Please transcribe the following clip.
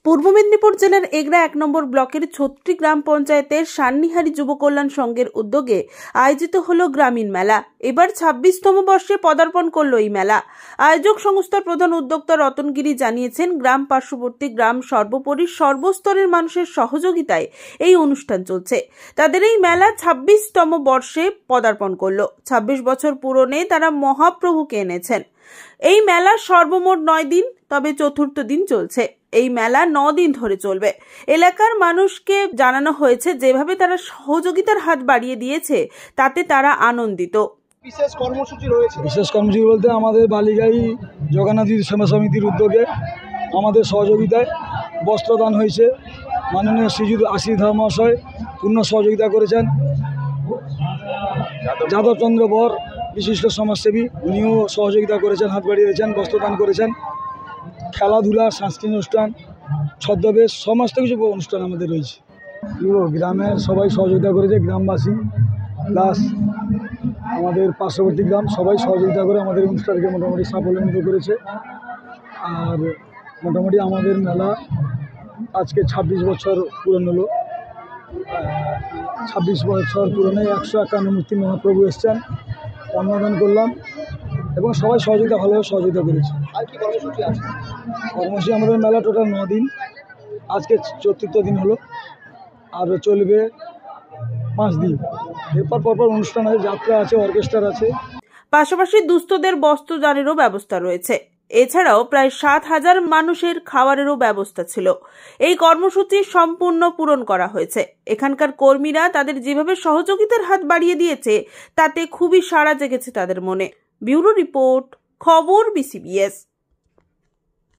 পূর্ব মেদিনীপুর জেলার এগরা ১ নম্বর ব্লকের ছত্রি গ্রাম পঞ্চায়েতের সান্নিহারি যুব কল্যাণ সংঘের উদ্যোগে আয়োজিত হলো গ্রামীণ মেলা। এবার ২৬তম বর্ষে পদার্পণ করলো এই মেলা। আয়োজক সংস্থার প্রধান উদ্যোক্তা রতন গিরি জানিয়েছেন, গ্রাম পার্শ্ববর্তী গ্রাম সর্বোপরি সর্বস্তরের মানুষের সহযোগিতায় এই অনুষ্ঠান চলছে। তাদের এই মেলা ২৬তম বর্ষে পদার্পণ করলো। ২৬ বছর পূরণে তারা মহাপ্রভুকে এনেছেন। এই মেলা সর্বমোট ৯ দিন, তবে চতুর্থ দিন চলছে। এই মেলা ৯ দিন ধরে চলবে। এলাকার মানুষকে জানানো হয়েছে, যেভাবে তারা সহযোগিতার হাত বাড়িয়ে দিয়েছে তাতে তারা আনন্দিত। বিশেষ কর্মসূচি রয়েছে। বিশেষ কর্মসূচি বলতে আমাদের বালিগাই জগন্নাথী সেবা সমিতির উদ্যোগে আমাদের সহযোগিতায় বস্ত্রদান হয়েছে। মাননীয় শ্রীযুক্ত আশিস মহাশয় পূর্ণ সহযোগিতা করেছেন। যাদবচন্দ্র বর বিশিষ্ট সমাজসেবী, উনিও সহযোগিতা করেছেন, হাত বাড়িয়ে দিয়েছেন, বস্ত্রদান করেছেন। খেলাধুলা, সাংস্কৃতিক অনুষ্ঠান, ছদ্মবেশ, সমস্ত কিছু অনুষ্ঠান আমাদের রয়েছে। গ্রামের সবাই সহযোগিতা করেছে, গ্রামবাসী প্লাস আমাদের পার্শ্ববর্তী গ্রাম সবাই সহযোগিতা করে আমাদের অনুষ্ঠানকে মোটামুটি সাফল্যান্বিত করেছে। আর মোটামুটি আমাদের মেলা আজকে ২৬ বছর পূরণ হলো। ২৬ বছর পূরণে ১৫১ মূর্তি মহাপ্রভু এসছেন, অন্নদান করলাম এবং সবাই সহযোগিতা ভালোভাবে সহযোগিতা করেছে। আর কি কর্মসূচি আছে? কর্মসূচি আমাদের মেলা টোটাল ৯ দিন, আজকে চতুর্থ দিন হলো, আর চলবে ৫ দিন। এরপর পরপর অনুষ্ঠান আছে, যাত্রা আছে, অর্কেস্ট্রার আছে। পাশাপাশি দুস্থদের বস্ত্রদানেরও ব্যবস্থা রয়েছে। এছাড়াও প্রায় ৭,০০০ মানুষের খাবারেরও ব্যবস্থা ছিল। এই কর্মসূচি সম্পূর্ণ পূরণ করা হয়েছে। এখানকার কর্মীরা তাদের যেভাবে সহযোগিতার হাত বাড়িয়ে দিয়েছে তাতে খুবই সাড়া জেগেছে তাদের মনে। ব্যুরো রিপোর্ট, খবর BCBS।